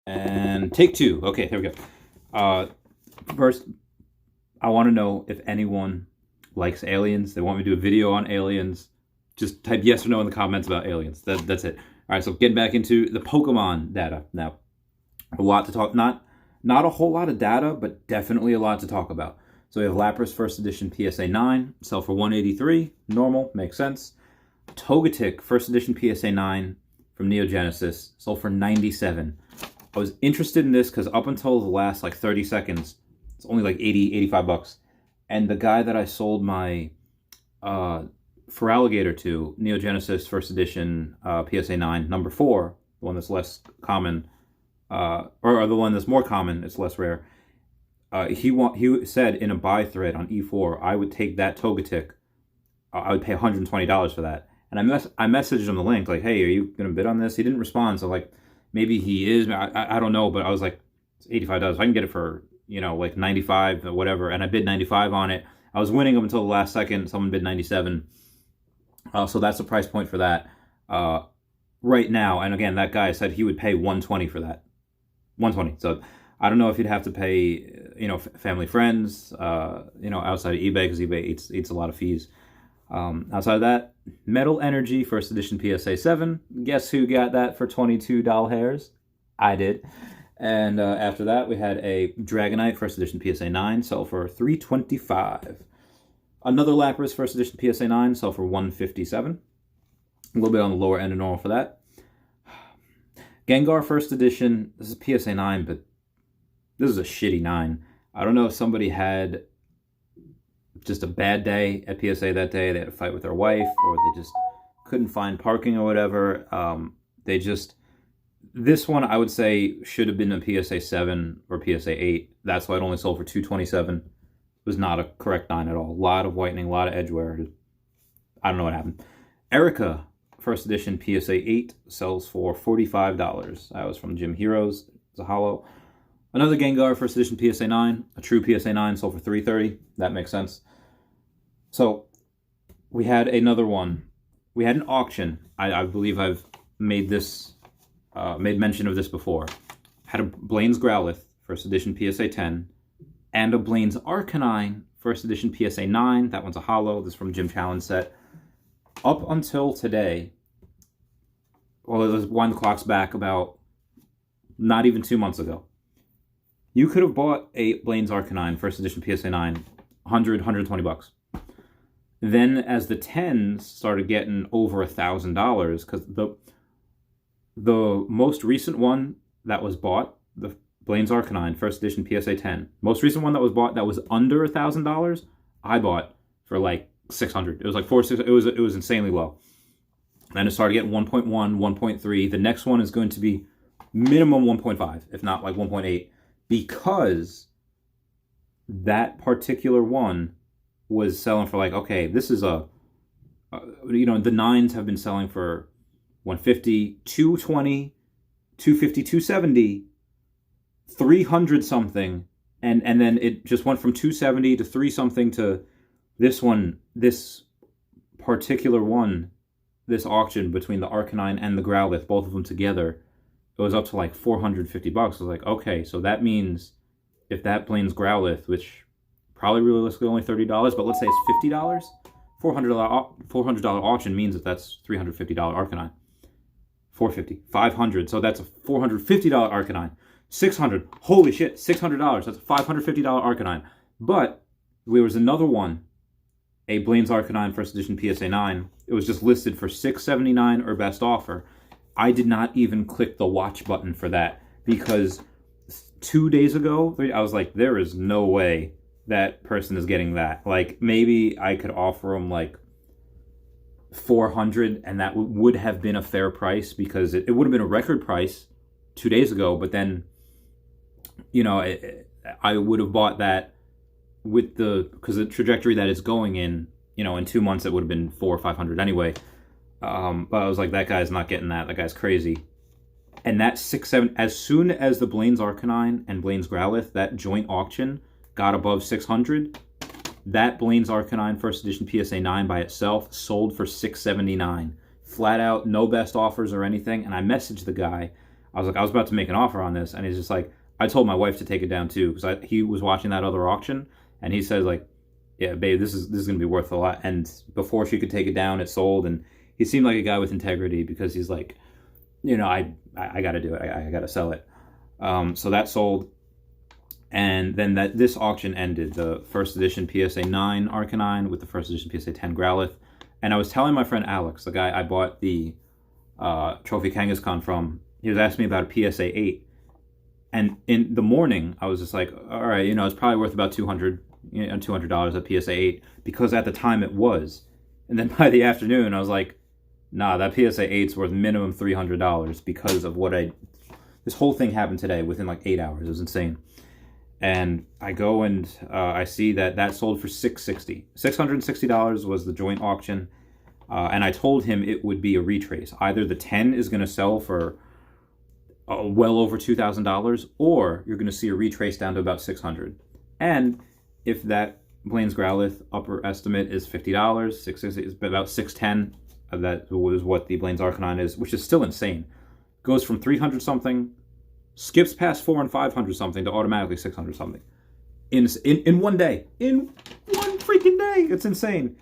And take two. Okay, here we go. First, I want to know if anyone likes aliens. They want me to do a video on aliens. Just type yes or no in the comments about aliens. That's it. All right, so getting back into the Pokemon data now. A lot to talk. Not a whole lot of data, but definitely a lot to talk about. So we have Lapras First Edition PSA 9, sell for 183. Normal, makes sense. Togetic First Edition PSA 9 from Neo Genesis, sold for 97. I was interested in this because up until the last like 30 seconds, it's only like 80, 85 bucks. And the guy that I sold my for Alligator to, Neo Genesis First Edition PSA 9, number 4, the one that's less common, or the one that's more common, it's less rare. He said in a buy thread on E4, I would take that Togetic. I would pay $120 for that. And I messaged him the link, like, hey, are you going to bid on this? He didn't respond, so like, maybe he is. I don't know, but I was like, it's $85. I can get it for, like 95 or whatever. And I bid 95 on it. I was winning up until the last second. Someone bid 97. So that's the price point for that right now. And again, that guy said he would pay 120 for that. 120. So I don't know if you'd have to pay, family, friends, outside of eBay, because eBay eats a lot of fees. Outside of that, Metal Energy First Edition PSA 7. Guess who got that for $22 hairs? I did. And after that, we had a Dragonite First Edition PSA 9, sell for $325. Another Lapras First Edition PSA 9, sell for $157. A little bit on the lower end of normal for that. Gengar First Edition, this is PSA 9, but this is a shitty 9. I don't know if somebody had just a bad day at PSA that day. They had a fight with their wife, or they just couldn't find parking or whatever. This one I would say should have been a PSA 7 or PSA 8. That's why it only sold for $227. It was not a correct 9 at all. A lot of whitening, a lot of edge wear. I don't know what happened. Erica First Edition PSA 8 sells for $45. That was from Gym Heroes. It's a hollow. Another Gengar First Edition PSA 9, a true PSA 9, sold for $330. That makes sense. So we had another one. We had an auction. I believe I've made mention of this before. Had a Blaine's Growlithe First Edition PSA 10 and a Blaine's Arcanine First Edition PSA 9. That one's a hollow. This is from Gym Challenge set. Up until today, well, it was wind the clocks back about not even 2 months ago. You could have bought a Blaine's Arcanine First Edition PSA 9, 120 bucks. Then as the 10s started getting over $1,000, because the most recent one that was bought, the Blaine's Arcanine First Edition PSA 10, most recent one that was bought that was under $1,000, I bought for like $600. It was like $400. It was insanely low. Then it started getting 1.1, 1.3. The next one is going to be minimum 1.5, if not like 1.8. Because that particular one was selling for like, okay, this is the 9s have been selling for 150, 220, 250, 270, 300 something, and then it just went from 270 to 3 something to this one, this particular one, this auction between the Arcanine and the Growlithe, both of them together, it was up to like 450 bucks. I was like, okay, so that means if that Blaine's Growlithe, which probably realistically only $30, but let's say it's $50, $400 auction means that that's $350 Arcanine. $450, $500, so that's a $450 Arcanine. $600, holy shit, $600, that's a $550 Arcanine. But there was another one, a Blaine's Arcanine First Edition PSA 9. It was just listed for $679 or best offer. I did not even click the watch button for that because 2 days ago, I was like, there is no way that person is getting that. Like, maybe I could offer them like $400 and that would have been a fair price because it would have been a record price 2 days ago. But then, I would have bought that because the trajectory that it's going in, in 2 months, it would have been $400 or $500 anyway. But I was like, that guy's not getting that. That guy's crazy. And that 6-7, as soon as the Blaine's Arcanine and Blaine's Growlithe, that joint auction got above 600, that Blaine's Arcanine First Edition PSA 9 by itself sold for $679. Flat out, no best offers or anything. And I messaged the guy. I was like, I was about to make an offer on this, and he's just like, I told my wife to take it down too because he was watching that other auction, and he says like, yeah, babe, this is gonna be worth a lot. And before she could take it down, it sold, and he seemed like a guy with integrity because he's like, you know, I got to do it, I got to sell it. So that sold, and then this auction ended, the first edition PSA 9 Arcanine with the first edition PSA 10 Growlithe, and I was telling my friend Alex, the guy I bought the Trophy Kangaskhan from, he was asking me about a PSA 8. And in the morning, I was just like, all right, you know, it's probably worth about $200 at PSA 8, because at the time it was. And then by the afternoon, I was like, nah, that PSA 8's worth minimum $300 because of this whole thing happened today within like 8 hours. It was insane. And I go and I see that sold for $660. $660 was the joint auction. And I told him it would be a retrace. Either the 10 is going to sell for well over $2,000, or you're going to see a retrace down to about $600. And if that Blaine's Growlithe upper estimate is $50, $660 is about $610. That was what the Blaine's Arcanine is, which is still insane. Goes from 300 something, skips past 400 and 500 something to automatically 600 something in one day. In one freaking day, it's insane.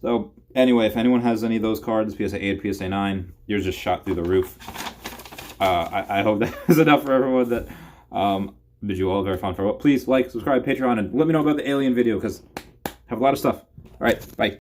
So anyway, if anyone has any of those cards, PSA 8, PSA 9, yours just shot through the roof. I hope that is enough for everyone. That bid you all very fun for. Please like, subscribe, Patreon, and let me know about the alien video because I have a lot of stuff. All right, bye.